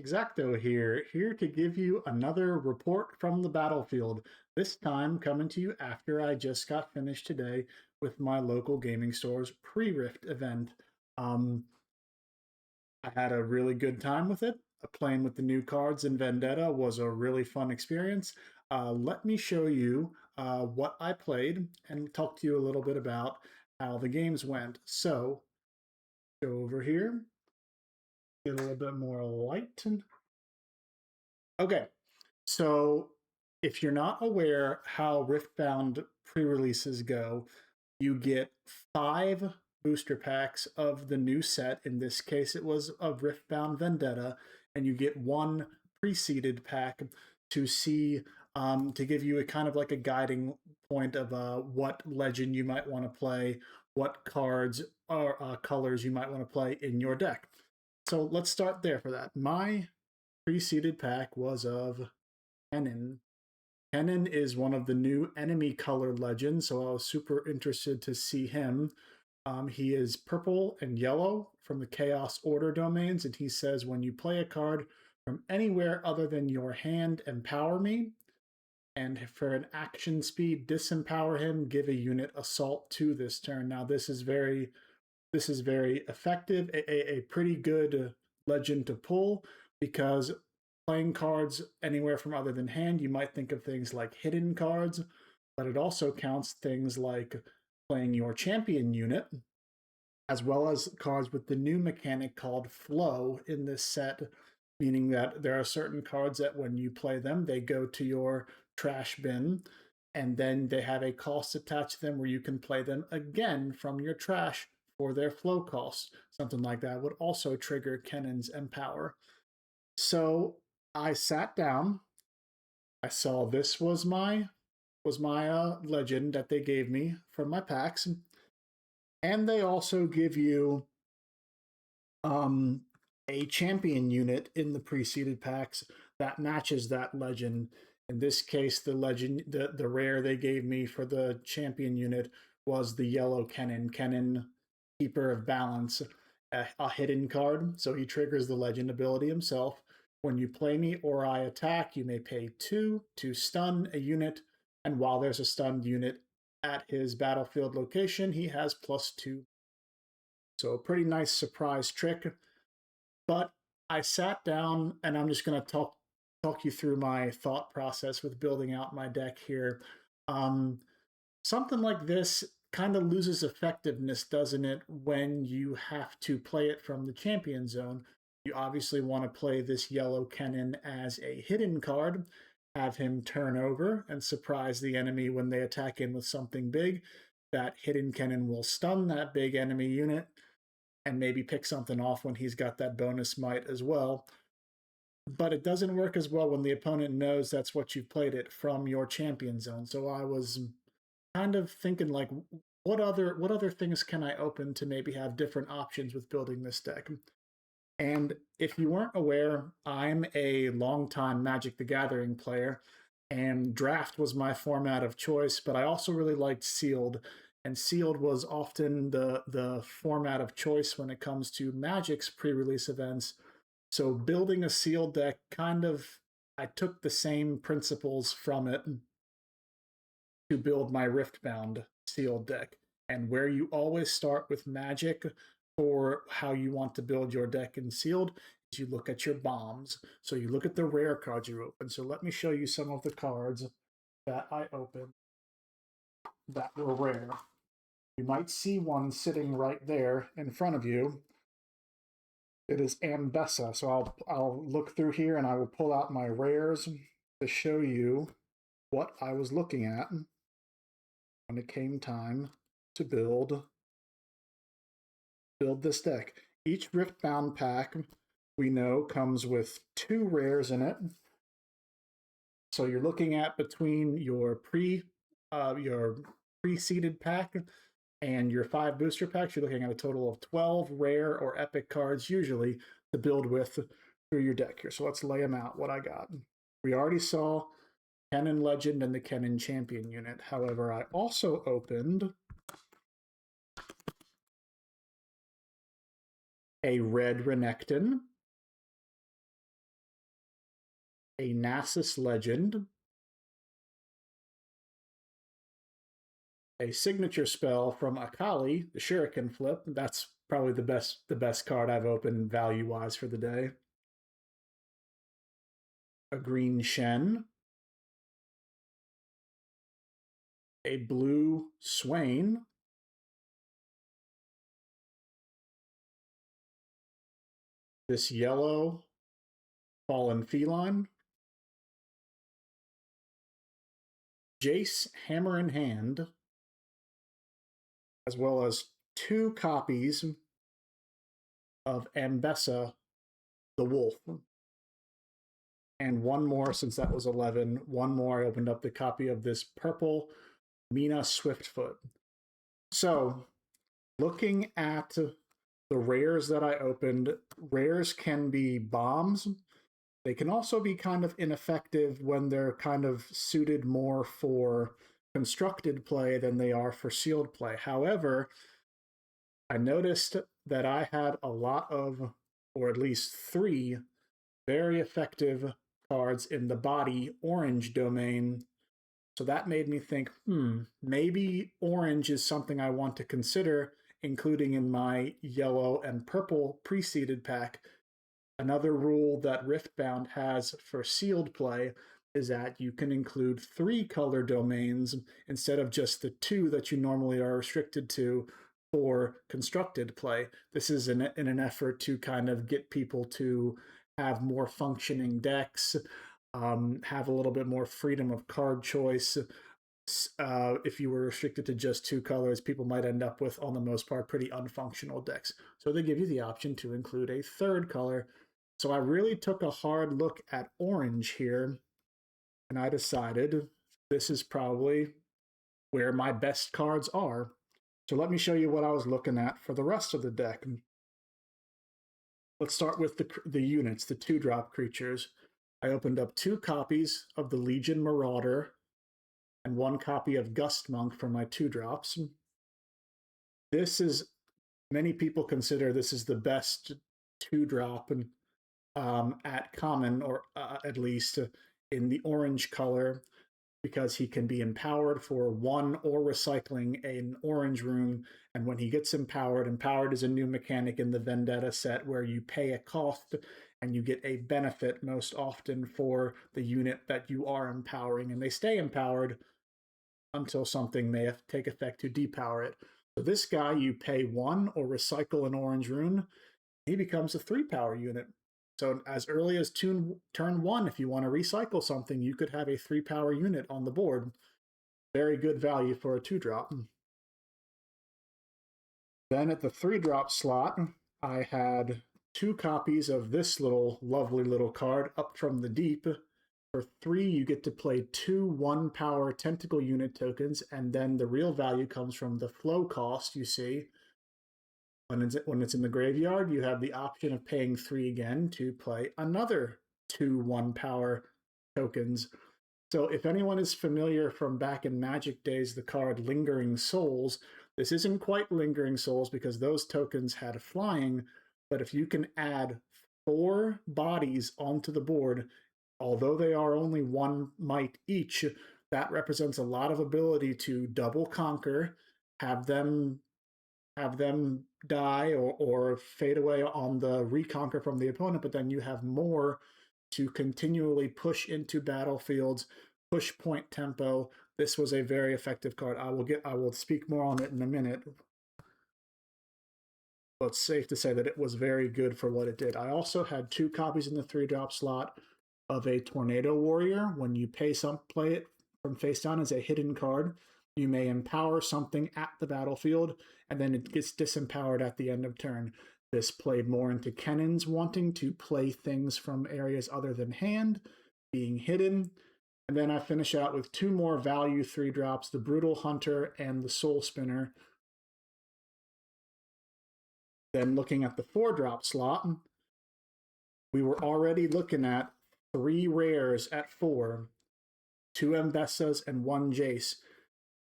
Exacto here to give you another report from the battlefield. This time coming to you after I just got finished today with my local gaming store's pre-Rift event. Um, I had a really good time with it. Playing with the new cards in Vendetta was a really fun experience. Let me show you what I played and talk to you a little bit about how the games went. So, go over here, get a little bit more light. Okay, so if you're not aware how Riftbound pre-releases go, you get 5 booster packs of the new set. In this case, it was a Riftbound Vendetta, and you get 1 pre-seeded pack to see to give you a kind of like a guiding point of what legend you might want to play, what cards or colors you might want to play in your deck. So let's start there for that. My pre-seeded pack was of Kennen. Kennen is one of the new enemy color legends, so I was super interested to see him. He is purple and yellow from the Chaos Order domains, and he says when you play a card from anywhere other than your hand, empower me. And for an action speed, disempower him, give a unit assault to this turn. Now this is very effective, a pretty good legend to pull, because playing cards anywhere from other than hand, you might think of things like hidden cards, but it also counts things like playing your champion unit, as well as cards with the new mechanic called flow in this set, meaning that there are certain cards that when you play them, they go to your trash bin, and then they have a cost attached to them where you can play them again from your trash for their flow costs. Something like that would also trigger Kennen's Empower. So I sat down. I saw this was my legend that they gave me from my packs, and they also give you a champion unit in the preceded packs that matches that legend. In this case, the legend, the rare they gave me for the champion unit was the yellow Kennen, Keeper of Balance, a hidden card. So he triggers the legend ability himself. When you play me or I attack, you may pay 2 to stun a unit, and while there's a stunned unit at his battlefield location, he has +2. So a pretty nice surprise trick. But I sat down, and I'm just going to talk you through my thought process with building out my deck here. Something like this kind of loses effectiveness, doesn't it, when you have to play it from the champion zone? You obviously want to play this yellow Kennen as a hidden card, have him turn over and surprise the enemy when they attack in with something big. That hidden Kennen will stun that big enemy unit and maybe pick something off when he's got that bonus might as well. But it doesn't work as well when the opponent knows that's what you've played it from your champion zone. So I was kind of thinking, like, what other things can I open to maybe have different options with building this deck? And if you weren't aware, I'm a longtime Magic the Gathering player, and Draft was my format of choice, but I also really liked Sealed, and Sealed was often the format of choice when it comes to Magic's pre-release events. So building a Sealed deck, I took the same principles from it to build my Riftbound Sealed deck. And where you always start with Magic for how you want to build your deck in Sealed is you look at your bombs. So you look at the rare cards you open. So let me show you some of the cards that I opened that were rare. You might see one sitting right there in front of you. It is Ambessa. So I'll look through here and I will pull out my rares to show you what I was looking at when it came time to build this deck. Each Riftbound pack, we know, comes with 2 rares in it. So you're looking at between your pre-seeded pack and your 5 booster packs, you're looking at a total of 12 rare or epic cards usually to build with through your deck here. So let's lay them out, what I got. We already saw Kennen Legend and the Kennen Champion unit. However, I also opened a red Renekton, a Nasus Legend, a signature spell from Akali, the Shuriken Flip. That's probably the best card I've opened value-wise for the day. A green Shen, a blue Swain, this yellow Fallen Feline, Jace Hammer in Hand, as well as 2 copies of Ambessa the Wolf. And one more, since that was 11, one more. I opened up the copy of this purple Mina Swiftfoot. So, looking at the rares that I opened, rares can be bombs. They can also be kind of ineffective when they're kind of suited more for constructed play than they are for sealed play. However, I noticed that I had a lot of, or at least 3, very effective cards in the body orange domain. So that made me think, maybe orange is something I want to consider including in my yellow and purple pre-seeded pack. Another rule that Riftbound has for sealed play is that you can include 3 color domains instead of just the 2 that you normally are restricted to for constructed play. This is in an effort to kind of get people to have more functioning decks, have a little bit more freedom of card choice. If you were restricted to just 2 colors, people might end up with, on the most part, pretty unfunctional decks. So they give you the option to include a 3rd color. So I really took a hard look at orange here, and I decided this is probably where my best cards are. So let me show you what I was looking at for the rest of the deck. Let's start with the units, the 2-drop creatures. I opened up 2 copies of the Legion Marauder and 1 copy of Gust Monk for my 2-drops. This is, many people consider this is the best 2-drop at common, or at least in the orange color, because he can be empowered for 1 or recycling an orange room. And when he gets empowered is a new mechanic in the Vendetta set where you pay a cost and you get a benefit most often for the unit that you are empowering. And they stay empowered until something may take effect to depower it. So this guy, you pay 1 or recycle an orange rune, he becomes a 3-power unit. So as early as turn 1, if you want to recycle something, you could have a 3-power unit on the board. Very good value for a 2-drop. Then at the 3-drop slot, I had 2 copies of this lovely little card, Up from the Deep. For 3, you get to play 2 1-power tentacle unit tokens, and then the real value comes from the flow cost, you see. When it's in the graveyard, you have the option of paying 3 again to play another 2 1-power tokens. So if anyone is familiar from back in Magic days, the card Lingering Souls, this isn't quite Lingering Souls because those tokens had flying, but if you can add 4 bodies onto the board, although they are only 1 might each, that represents a lot of ability to double conquer, have them die or fade away on the reconquer from the opponent, but then you have more to continually push into battlefields, push point tempo. This was a very effective card. I will speak more on it in a minute. But it's safe to say that it was very good for what it did. I also had 2 copies in the 3-drop slot of a Tornado Warrior. When you play it from face down as a hidden card, you may empower something at the battlefield, and then it gets disempowered at the end of turn. This played more into Kennan's wanting to play things from areas other than hand, being hidden. And then I finish out with 2 more value 3-drops, the Brutal Hunter and the Soul Spinner. Then looking at the 4-drop slot, we were already looking at 3 rares at 4, 2 Ambessas and 1 Jace.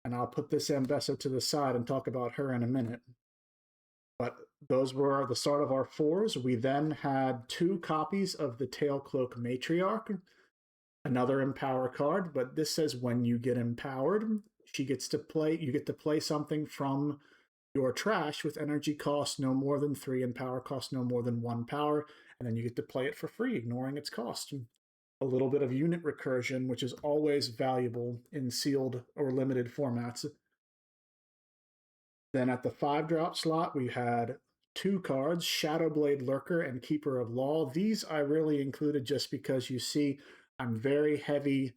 And I'll put this Ambessa to the side and talk about her in a minute. But those were the start of our 4s. We then had 2 copies of the Tailcloak Matriarch. Another empower card, but this says when you get empowered, she gets to play. You get to play something from your trash with energy cost no more than 3 and power cost no more than 1 power, and then you get to play it for free, ignoring its cost. A little bit of unit recursion, which is always valuable in sealed or limited formats. Then at the 5-drop slot, we had 2 cards, Shadowblade Lurker and Keeper of Law. These I really included just because you see I'm very heavy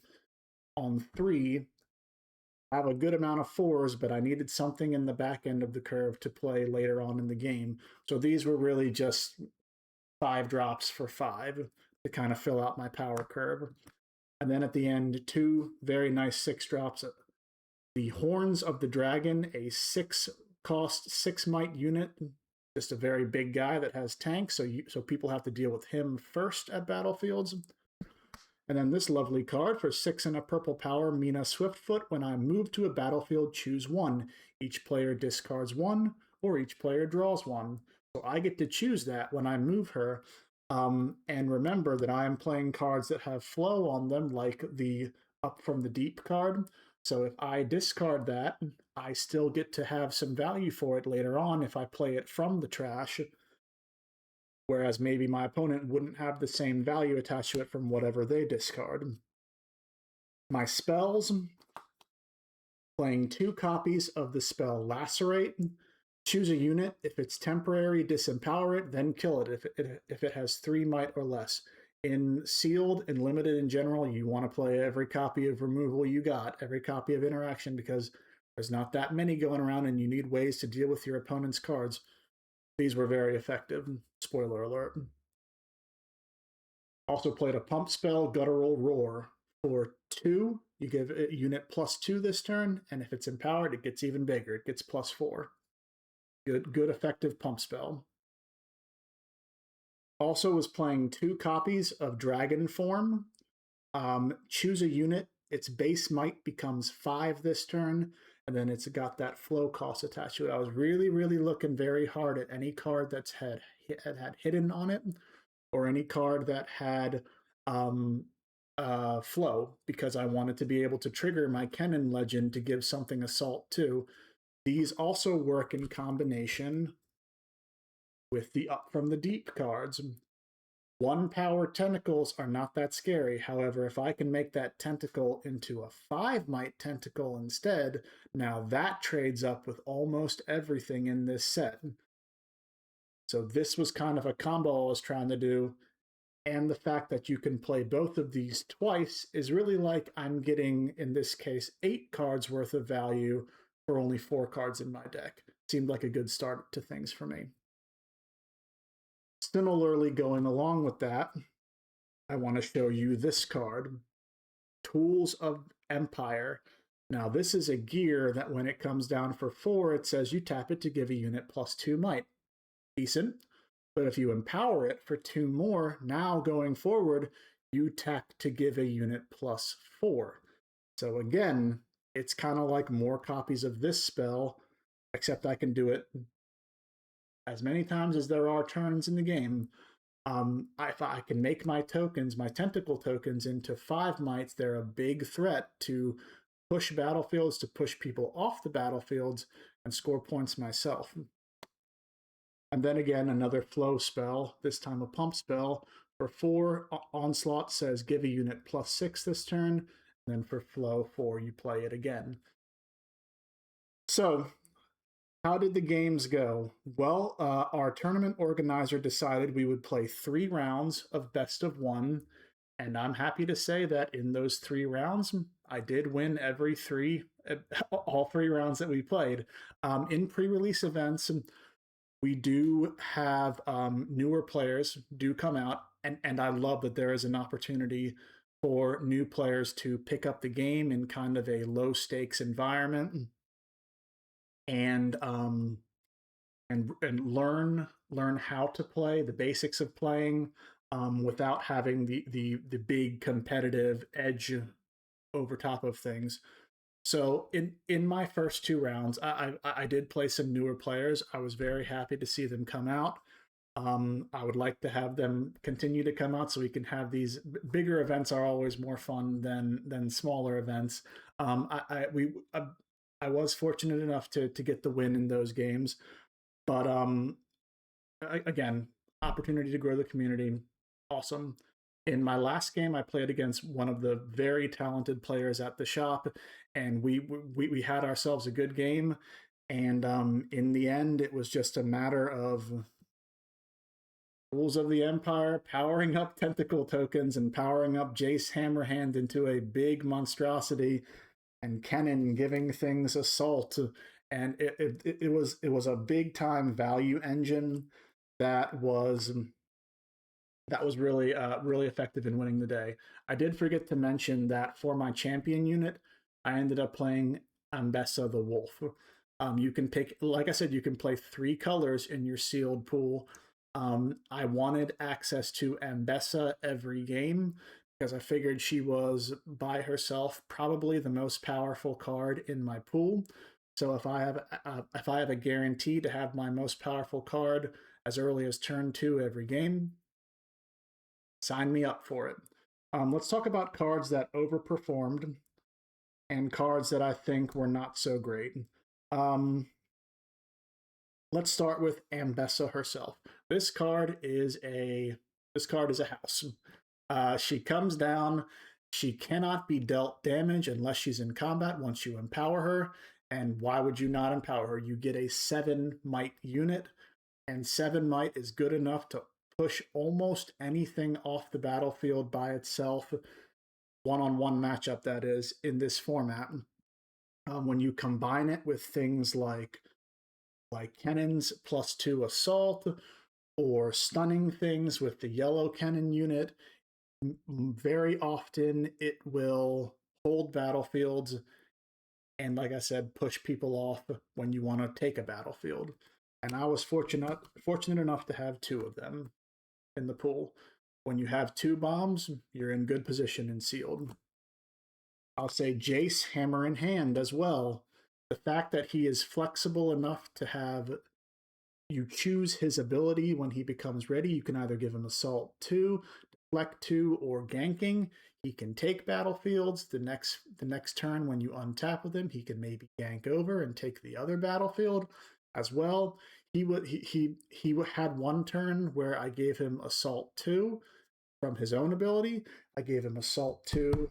on 3. I have a good amount of 4s, but I needed something in the back end of the curve to play later on in the game. So these were really just 5 drops for 5 to kind of fill out my power curve. And then at the end, 2 very nice 6 drops. The Horns of the Dragon, a 6 cost 6 might unit, just a very big guy that has tanks, so people have to deal with him first at battlefields. And then this lovely card for 6 and a purple power, Mina Swiftfoot. When I move to a battlefield, choose 1. Each player discards 1, or each player draws 1. So I get to choose that when I move her. And remember that I am playing cards that have flow on them, like the Up from the Deep card. So if I discard that, I still get to have some value for it later on if I play it from the trash, whereas maybe my opponent wouldn't have the same value attached to it from whatever they discard. My spells, playing 2 copies of the spell Lacerate. Choose a unit. If it's temporary, disempower it, then kill it if it has 3 might or less. In sealed and limited in general, you want to play every copy of removal you got, every copy of interaction, because there's not that many going around and you need ways to deal with your opponent's cards. These were very effective. Spoiler alert. Also played a pump spell, Guttural Roar. For 2, you give a unit +2 this turn, and if it's empowered, it gets even bigger. It gets +4. Good effective pump spell. Also was playing 2 copies of Dragon Form. Choose a unit. Its base might becomes 5 this turn, and then it's got that flow cost attached to it. I was really, really looking very hard at any card that's had hidden on it, or any card that had flow, because I wanted to be able to trigger my Kennen Legend to give something Assault too. These also work in combination with the Up from the Deep cards. 1 power tentacles are not that scary. However, if I can make that tentacle into a 5 might tentacle instead, now that trades up with almost everything in this set. So this was kind of a combo I was trying to do. And the fact that you can play both of these twice is really like I'm getting, in this case, 8 cards worth of value for only 4 cards in my deck. Seemed like a good start to things for me. Similarly, going along with that, I want to show you this card, Tools of Empire. Now, this is a gear that when it comes down for 4, it says you tap it to give a unit +2 might. Decent. But if you empower it for 2 more, now going forward, you tap to give a unit +4. So again, it's kind of like more copies of this spell, except I can do it as many times as there are turns in the game. If I can make my tokens, my tentacle tokens, into 5 mites, they're a big threat to push battlefields, to push people off the battlefields, and score points myself. And then again, another flow spell, this time a pump spell. For 4, Onslaught says give a unit +6 this turn. And then for flow 4, you play it again. So, how did the games go? Well, our tournament organizer decided we would play 3 rounds of best of 1. And I'm happy to say that in those 3 rounds, I did win all 3 rounds that we played. In pre-release events, we do have newer players do come out, and I love that there is an opportunity for new players to pick up the game in kind of a low stakes environment and learn how to play the basics of playing without having the big competitive edge over top of things. So in my first 2 rounds, I did play some newer players. I was very happy to see them come out. I would like to have them continue to come out so we can have these bigger events. Are always more fun than smaller events. I was fortunate enough to get the win in those games, but again, opportunity to grow the community, awesome. In my last game, I played against one of the very talented players at the shop, and we had ourselves a good game. And in the end, it was just a matter of rules of the Empire, powering up tentacle tokens and powering up Jace Hammerhand into a big monstrosity, and Kennen giving things assault. And it was a big time value engine that was really effective in winning the day. I did forget to mention that for my champion unit, I ended up playing Ambessa the Wolf. You can pick, like I said, you can play 3 colors in your sealed pool. I wanted access to Ambessa every game because I figured she was by herself probably the most powerful card in my pool. So if I have a guarantee to have my most powerful card as early as turn 2 every game, sign me up for it. Let's talk about cards that overperformed and cards that I think were not so great. Um, let's start with Ambessa herself. This card is a house. She comes down. She cannot be dealt damage unless she's in combat once you empower her. And why would you not empower her? You get a 7 might unit, and 7 might is good enough to push almost anything off the battlefield by itself, one-on-one matchup that is, in this format. When you combine it with things like Kennen's +2 assault, or stunning things with the yellow Kennen unit, very often it will hold battlefields and, like I said, push people off when you want to take a battlefield. And I was fortunate enough to have 2 of them in the pool. When you have 2 bombs, you're in good position in sealed. I'll say Jace hammer in hand as well. The fact that he is flexible enough to have you choose his ability when he becomes ready. You can either give him assault 2, deflect 2, or ganking. He can take battlefields. The next turn when you untap with him, he can maybe gank over and take the other battlefield as well. He had one turn where I gave him assault 2 from his own ability. I gave him assault 2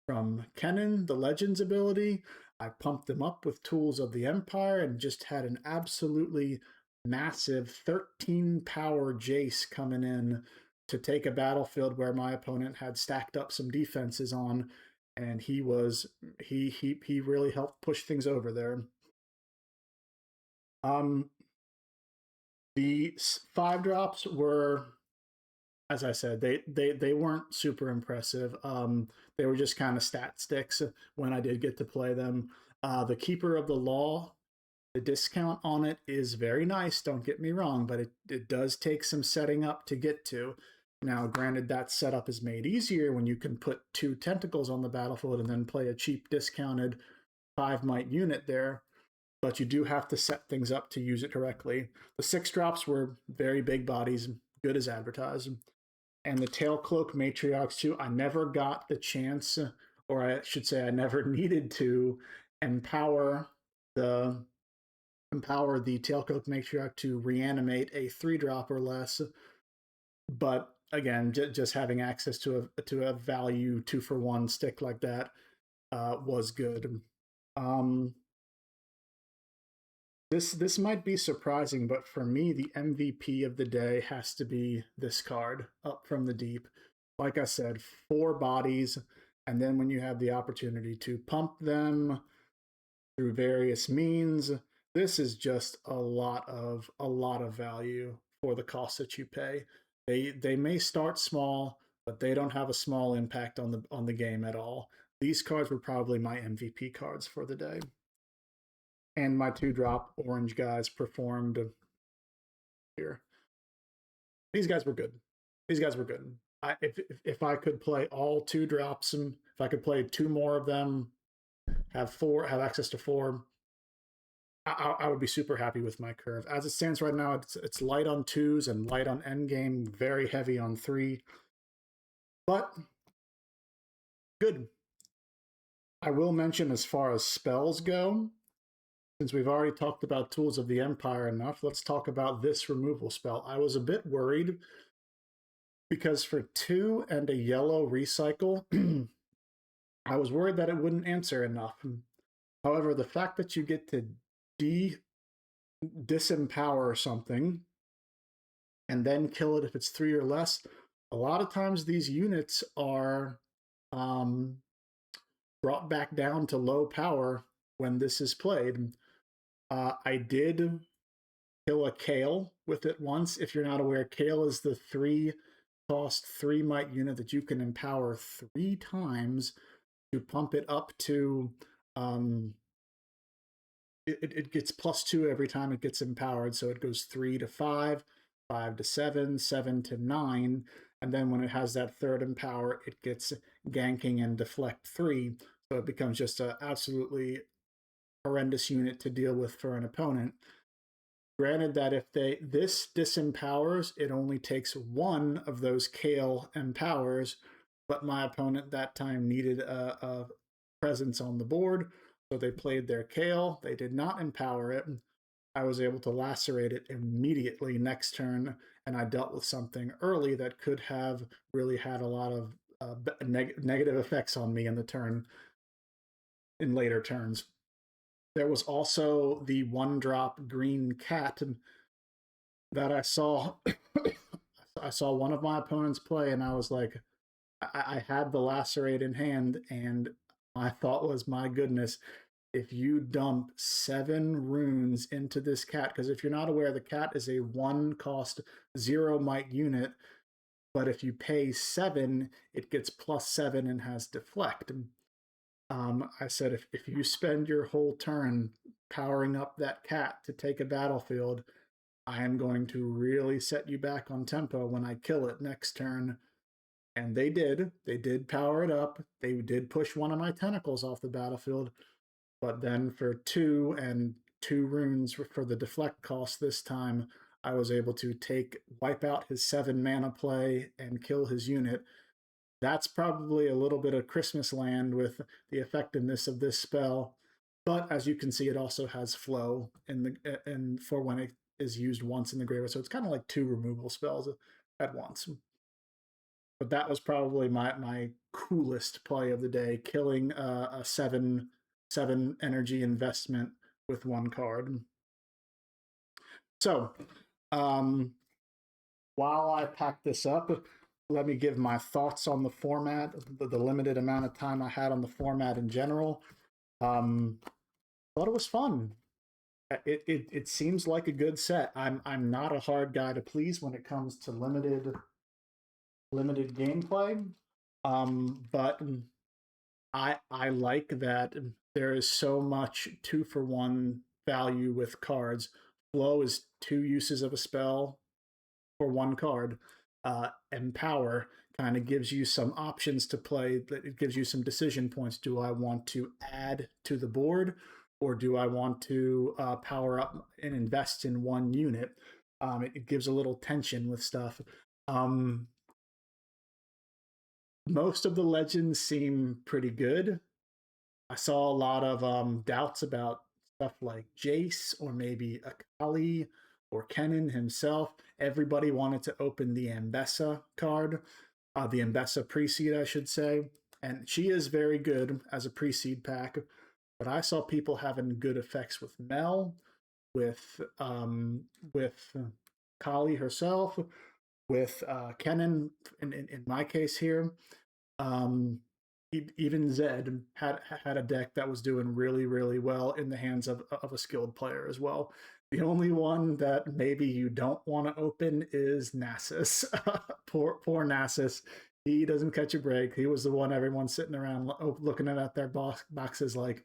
from Kennen, the Legends ability. I pumped him up with Tools of the Empire and just had an absolutely massive 13 power Jace coming in to take a battlefield where my opponent had stacked up some defenses on, and he really helped push things over there. The 5-drops were, as I said, they weren't super impressive. They were just kind of stat sticks when I did get to play them. The Keeper of the Law, the discount on it is very nice, don't get me wrong, but it does take some setting up to get to. Now, granted, that setup is made easier when you can put 2 tentacles on the battlefield and then play a cheap discounted 5 might unit there, but you do have to set things up to use it correctly. The 6-drops were very big bodies, good as advertised. And the Tailcloak Matriarchs too, I never got the chance, or I should say I never needed to empower the Tailcloak Matriarch to reanimate a 3-drop or less. But again, just having access to a value 2-for-1 stick like that was good. This might be surprising, but for me, the MVP of the day has to be this card, Up from the Deep. Like I said, 4 bodies, and then when you have the opportunity to pump them through various means, this is just a lot of value for the cost that you pay. They may start small, but they don't have a small impact on the game at all. These cards were probably my MVP cards for the day. And my 2-drop orange guys performed here. These guys were good. If I could play all 2-drops, and if I could play 2 more of them, have access to 4, I would be super happy with my curve. As it stands right now, it's light on 2s and light on endgame, very heavy on 3. But good. I will mention, as far as spells go, since we've already talked about Tools of the Empire enough, let's talk about this removal spell. I was a bit worried because for 2 and a yellow recycle, I was worried that it wouldn't answer enough. However, the fact that you get to disempower something and then kill it if it's 3 or less, a lot of times these units are brought back down to low power when this is played. I did kill a Kale with it once. If you're not aware, Kale is the 3-cost 3 might unit that you can empower 3 times to pump it up to it gets +2 every time it gets empowered. So it goes 3 to 5, 5 to 7, 7 to 9. And then when it has that third empower, it gets ganking and deflect 3. So it becomes just an absolutely horrendous unit to deal with for an opponent. Granted that if this disempowers, it only takes 1 of those Kale empowers, but my opponent that time needed a presence on the board, so they played their Kale. They did not empower it. I was able to lacerate it immediately next turn, and I dealt with something early that could have really had a lot of negative effects on me in the turn, in later turns. There was also the 1-drop green cat that I saw. I saw one of my opponents play, and I was like, I had the lacerate in hand, and my thought was, my goodness, if you dump 7 runes into this cat, because if you're not aware, the cat is a 1-cost 0 might unit, but if you pay 7, it gets +7 and has deflect. I said, if you spend your whole turn powering up that cat to take a battlefield, I am going to really set you back on tempo when I kill it next turn. And they did. They did power it up. They did push one of my tentacles off the battlefield. But then for 2 and 2 runes for the deflect cost this time, I was able to wipe out his 7 mana play and kill his unit. That's probably a little bit of Christmas land with the effectiveness of this spell. But as you can see, it also has flow for when it is used once in the graveyard. So it's kind of like 2 removal spells at once. But that was probably my coolest play of the day, killing a 7 energy investment with 1 card. So, while I pack this up, let me give my thoughts on the format, the limited amount of time I had on the format in general. Thought it was fun. It seems like a good set. I'm not a hard guy to please when it comes to limited gameplay, but I like that there is so much 2-for-1 value with cards. Flow is 2 uses of a spell for 1 card. Empower kind of gives you some options to play. It gives you some decision points. Do I want to add to the board, or do I want to power up and invest in 1 unit? It gives a little tension with stuff. Most of the legends seem pretty good. I saw a lot of doubts about stuff like Jace or maybe Akali or Kennen himself. Everybody wanted to open the Ambessa card, the Ambessa pre-seed, I should say. And she is very good as a pre-seed pack. But I saw people having good effects with Mel, with Kali herself, with Kennen in my case here. Even Zed had a deck that was doing really, really well in the hands of a skilled player as well. The only one that maybe you don't want to open is Nasus. poor Nasus. He doesn't catch a break. He was the one everyone's sitting around looking at their boxes like,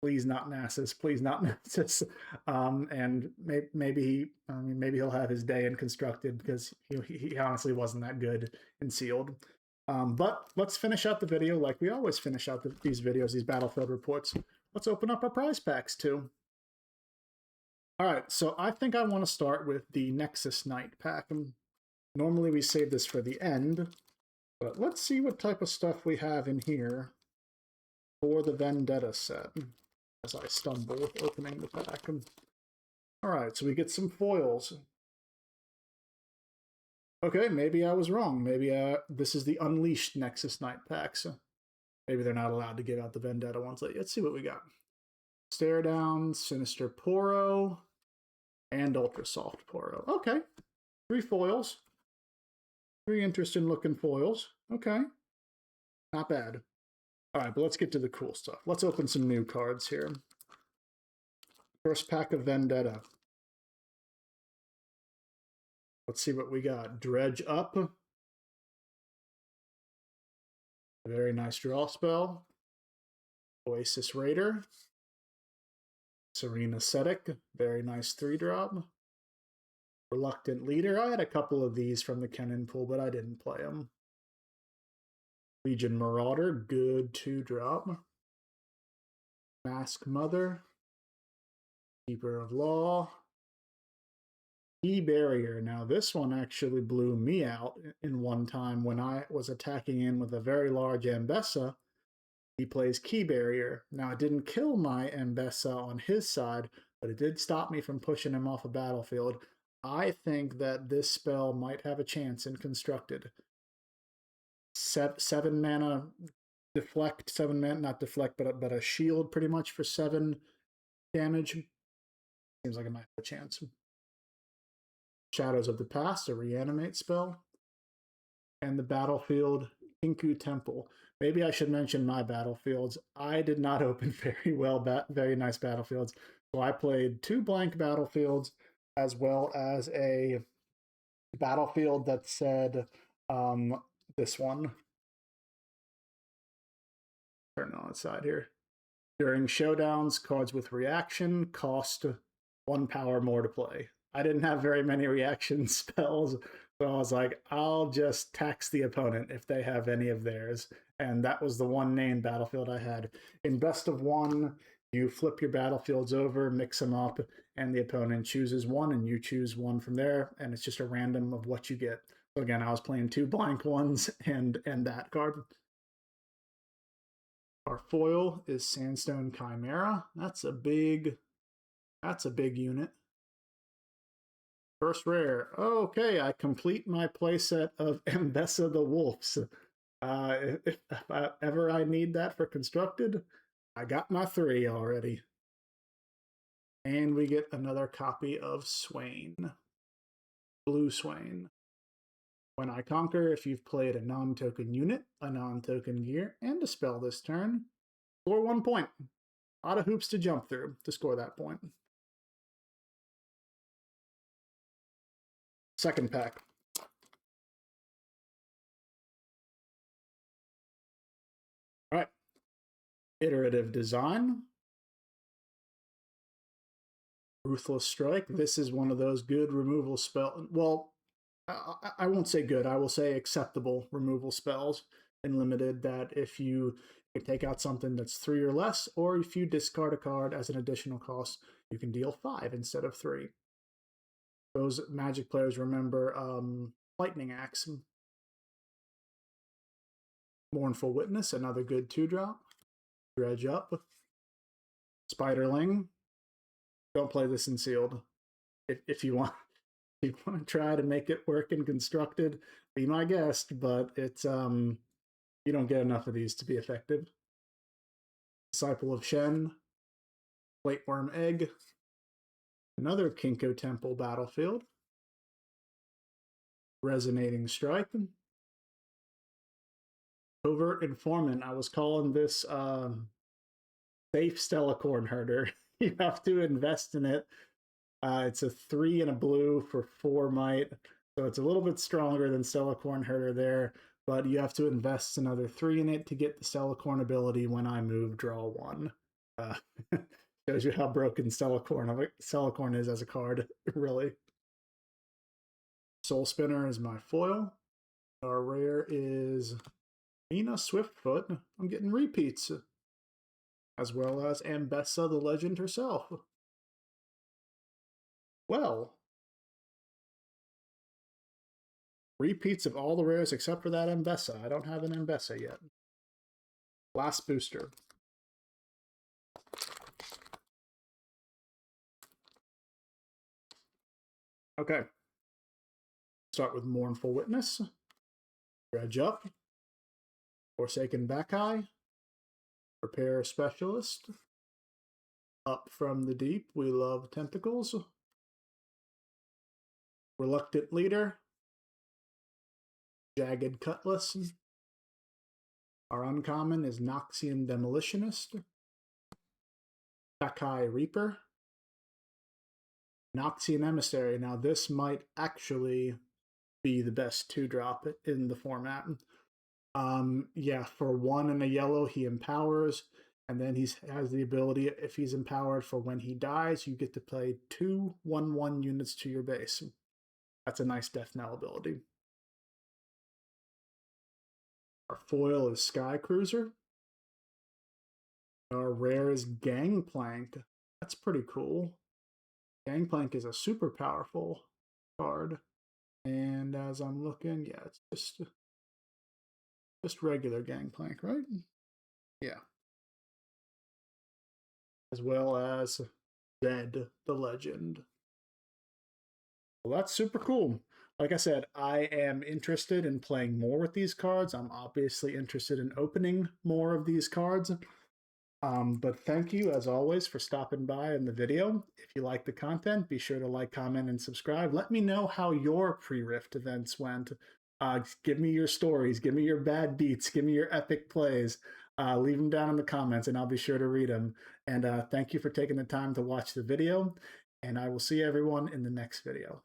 please not Nasus, please not Nasus. And maybe he'll have his day in constructed, because he honestly wasn't that good in sealed. But let's finish out the video like we always finish out these videos, these battlefield reports. Let's open up our prize packs too. All right, so I think I want to start with the Nexus Knight pack. Normally we save this for the end, but let's see what type of stuff we have in here for the Vendetta set as I stumble with opening the pack. All right, so we get some foils. Okay, maybe I was wrong. Maybe this is the Unleashed Nexus Knight pack, so maybe they're not allowed to give out the Vendetta ones. Let's see what we got. Stare Down, Sinister Poro, and Ultra Soft Poro. Okay, 3 foils. 3 interesting looking foils. Okay, not bad. All right, but let's get to the cool stuff. Let's open some new cards here. First pack of Vendetta. Let's see what we got. Dredge Up. A very nice draw spell. Oasis Raider. Serene Ascetic. Very nice 3-drop. Reluctant Leader. I had a couple of these from the Kennen pool, but I didn't play them. Legion Marauder. Good 2-drop. Mask Mother. Keeper of Law. Key Barrier. Now, this one actually blew me out in one time when I was attacking in with a very large Ambessa. He plays Key Barrier. Now, it didn't kill my Ambessa on his side, but it did stop me from pushing him off a battlefield. I think that this spell might have a chance in Constructed. 7 mana deflect, 7 mana, not deflect, but a shield pretty much for 7 damage. Seems like it might have a chance. Shadows of the Past, a reanimate spell. And the battlefield, Inku Temple. Maybe I should mention my battlefields. I did not open very well, very nice battlefields. So I played 2 blank battlefields, as well as a battlefield that said this one. Turn it on its side here. During showdowns, cards with reaction cost 1 power more to play. I didn't have very many reaction spells, so I was like, I'll just tax the opponent if they have any of theirs. And that was the one named battlefield I had. In best of 1, you flip your battlefields over, mix them up, and the opponent chooses 1, and you choose 1 from there, and it's just a random of what you get. So again, I was playing 2 blank ones and that card. Our foil is Sandstone Chimera. That's a big unit. First rare. Okay, I complete my playset of Ambessa the Wolves. If ever I need that for Constructed, I got my 3 already. And we get another copy of Swain. Blue Swain. When I conquer, if you've played a non-token unit, a non-token gear, and a spell this turn, score 1 point. A lot of hoops to jump through to score that point. Second pack. All right. Iterative Design. Ruthless Strike. This is one of those good removal spells. Well, I won't say good. I will say acceptable removal spells in Limited, that if you can take out something that's 3 or less, or if you discard a card as an additional cost, you can deal 5 instead of 3. Those Magic players remember Lightning Axe. Mournful Witness, another good 2-drop. Dredge Up. Spiderling. Don't play this in Sealed. If you want to try to make it work in Constructed, be my guest, but it's you don't get enough of these to be effective. Disciple of Shen. Plateworm Egg. Another Kinko Temple battlefield. Resonating Strike. Covert Informant. I was calling this safe Stellacorn Herder. You have to invest in it. It's a 3 and a blue for 4 might, so it's a little bit stronger than Stellacorn Herder there, but you have to invest another 3 in it to get the Stellacorn ability. When I move, draw 1. Shows you how broken Stellacorn is as a card, really. Soul Spinner is my foil. Our rare is Mina Swiftfoot. I'm getting repeats, as well as Ambessa the Legend herself. Well, repeats of all the rares except for that Mbessa. I don't have an Mbessa yet. Last booster. Okay. Start with Mournful Witness. Dredge Up. Forsaken Bakai. Repair Specialist. Up from the Deep, we love Tentacles. Reluctant Leader. Jagged Cutlass. Our uncommon is Noxian Demolitionist. Bakai Reaper. Noxian Emissary. Now this might actually be the best 2-drop in the format. Yeah, for 1 and a yellow, he empowers, and then he has the ability, if he's empowered, for when he dies, you get to play 2 1/1 units to your base. That's a nice death knell ability. Our foil is Sky Cruiser. Our rare is Gangplank. That's pretty cool. Gangplank is a super powerful card. And as I'm looking, yeah, it's just regular Gangplank, right? Yeah. As well as Zed, the Legend. Well, that's super cool. Like I said, I am interested in playing more with these cards. I'm obviously interested in opening more of these cards. But thank you, as always, for stopping by in the video. If you like the content, be sure to like, comment, and subscribe. Let me know how your pre-Rift events went. Give me your stories. Give me your bad beats. Give me your epic plays. Leave them down in the comments, and I'll be sure to read them. And thank you for taking the time to watch the video. And I will see everyone in the next video.